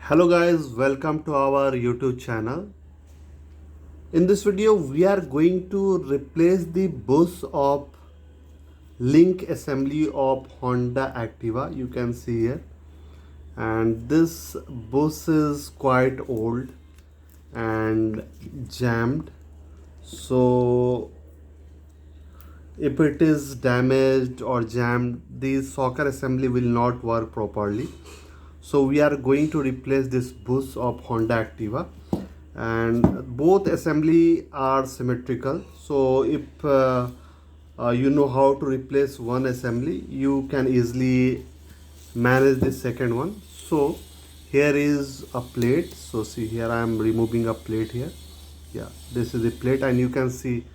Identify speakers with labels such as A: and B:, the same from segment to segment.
A: Hello guys, welcome to our YouTube channel. In this video we are going to replace the bus of link assembly of Honda Activa. You can see here, and this bus is quite old and jammed, so if it is damaged or jammed, the socket assembly will not work properly. So we are going to replace this bus of Honda Activa, and both assembly are symmetrical. So if you know how to replace one assembly, you can easily manage the second one. So here is a plate. So see here, I am removing a plate here. Yeah, this is the plate, and you can see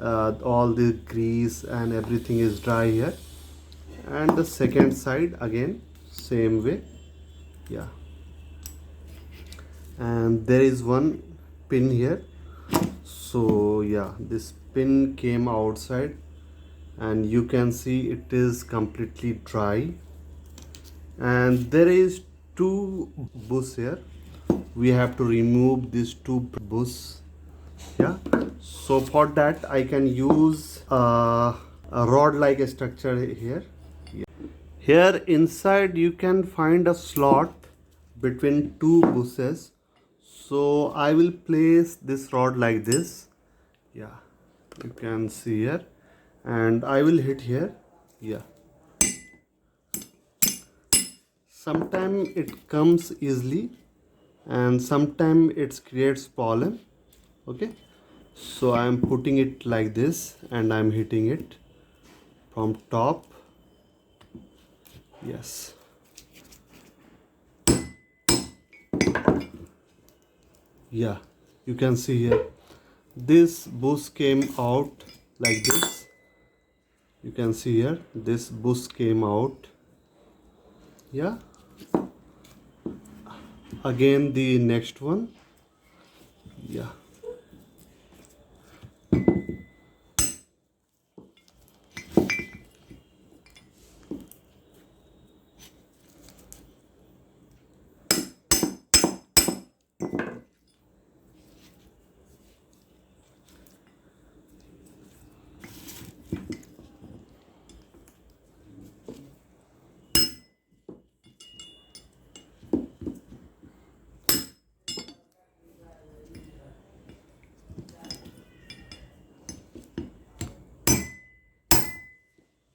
A: all the grease and everything is dry here. And the second side again same way. Yeah, and there is one pin here. So yeah, this pin came outside, and you can see it is completely dry. And there is two bus here. We have to remove these two bus. Yeah, so for that I can use a rod like structure here. Here inside you can find a slot between two buses. So I will place this rod like this. Yeah, you can see here, and I will hit here. Yeah, sometimes it comes easily and sometimes it creates problem. Okay, so I am putting it like this and I am hitting it from top. Yes, yeah, you can see here this bus came out like this. You can see here this bus came out. Yeah, again the next one. Yeah,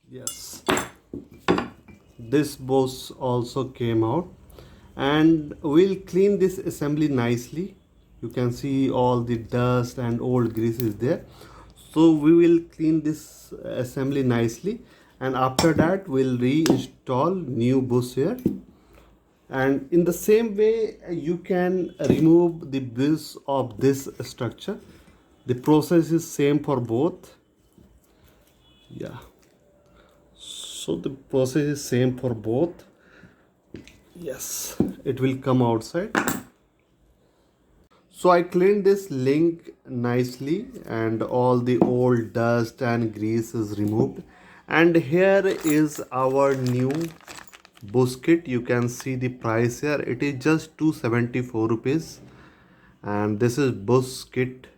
A: yes, this bus also came out, and we'll clean this assembly nicely. You can see all the dust and old grease is there, so we will clean this assembly nicely, and after that we'll reinstall new bus here. And in the same way you can remove the bus of this structure. The process is same for both. Yeah, so the process is same for both. Yes, it will come outside. So I cleaned this link nicely, and all the old dust and grease is removed. And here is our new bus kit. You can see the price here. It is just 274 rupees. And this is bus kit.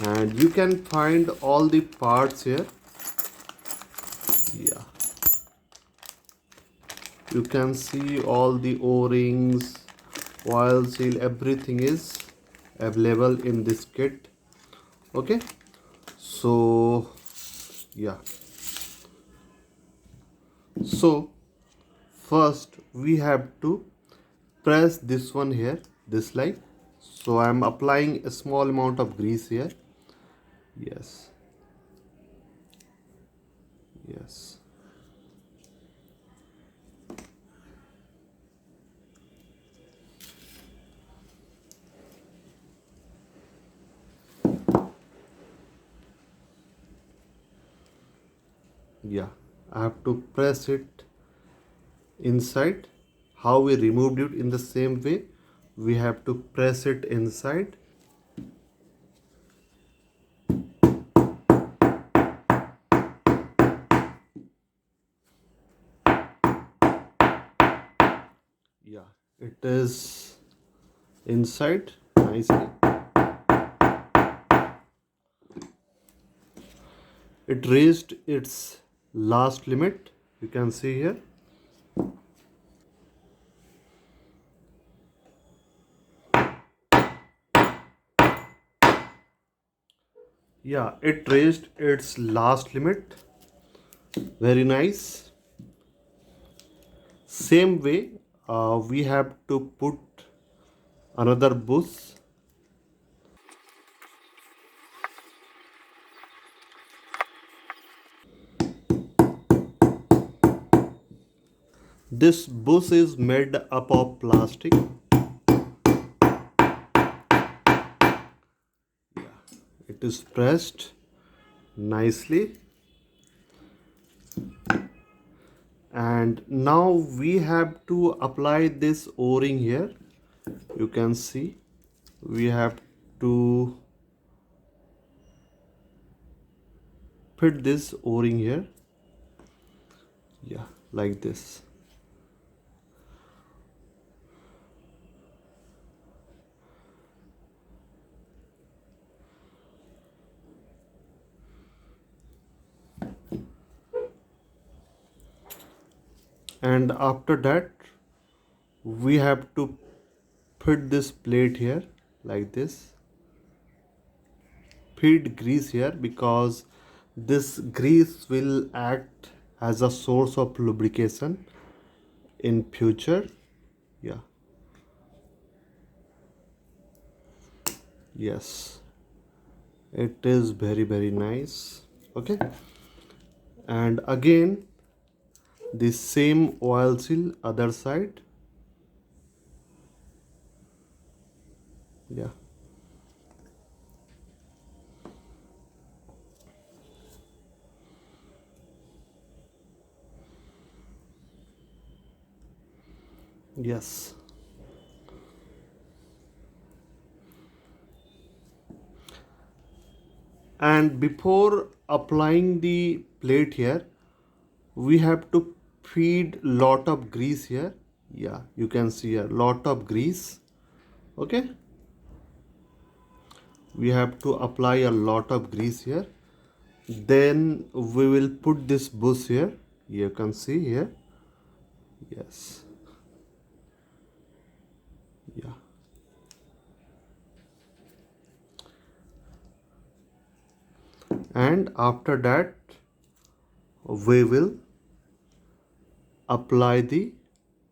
A: And you can find all the parts here. Yeah. You can see all the O-rings, oil seal, everything is available in this kit. Okay, so yeah, so first we have to press this one here, this like. So I am applying a small amount of grease here. Yes, yes, yeah, I have to press it inside. How we removed it, in the same way we have to press it inside. Yeah, it is inside nicely. It reached its last limit, you can see here. Yeah, it reached its last limit. Very nice. Same way, we have to put another bush. This bush is made up of plastic. It is pressed nicely. And now we have to apply this O-ring here. You can see we have to fit this O-ring here. Yeah, like this. And after that we have to put this plate here like this. Feed grease here because this grease will act as a source of lubrication in future. Yeah, yes, it is very nice. Okay, and again the same oil seal other side. Yeah, yes. And before applying the plate here, we have to feed lot of grease here. Yeah, you can see here lot of grease. Okay, we have to apply a lot of grease here. Then we will put this bush here. You can see here. Yes, yeah. And after that we will apply the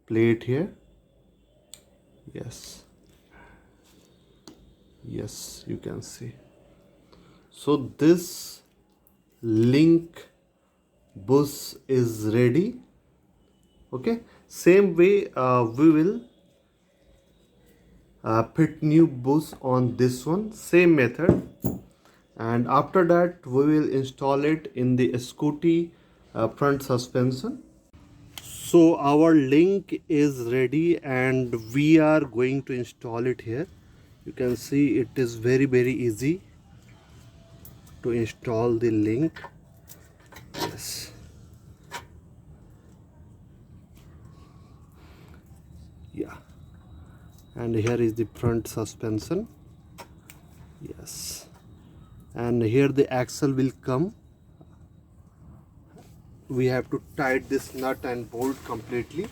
A: plate here. Yes, yes, you can see. So this link bush is ready. Okay, same way we will put new bush on this one, same method. And after that we will install it in the Scooty front suspension. So our link is ready and we are going to install it here. You can see it is very easy to install the link. Yes, yeah, and here is the front suspension. Yes, and here the axle will come. We have to tighten this nut and bolt completely.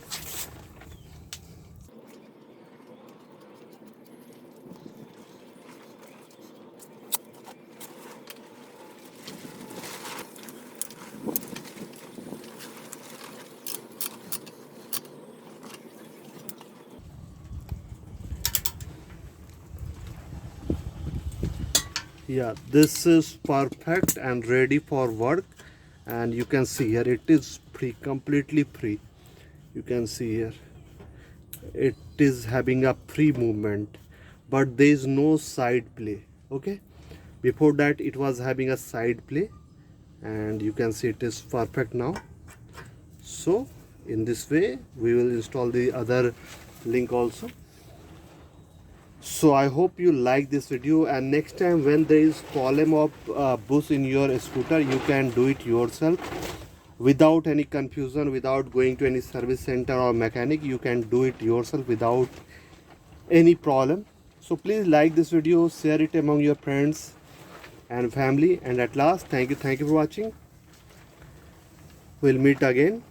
A: Yeah, this is perfect and ready for work. And you can see here it is free, completely free. You can see here it is having a free movement, but there is no side play. Okay, before that it was having a side play, and you can see it is perfect now. So in this way we will install the other link also. So I hope you like this video, and next time when there is problem of bush in your scooter, you can do it yourself. without any confusion, without going to any service center or mechanic. You can do it yourself without any problem. So please like this video, share it among your friends and family. And at last, thank you for watching. We'll meet again.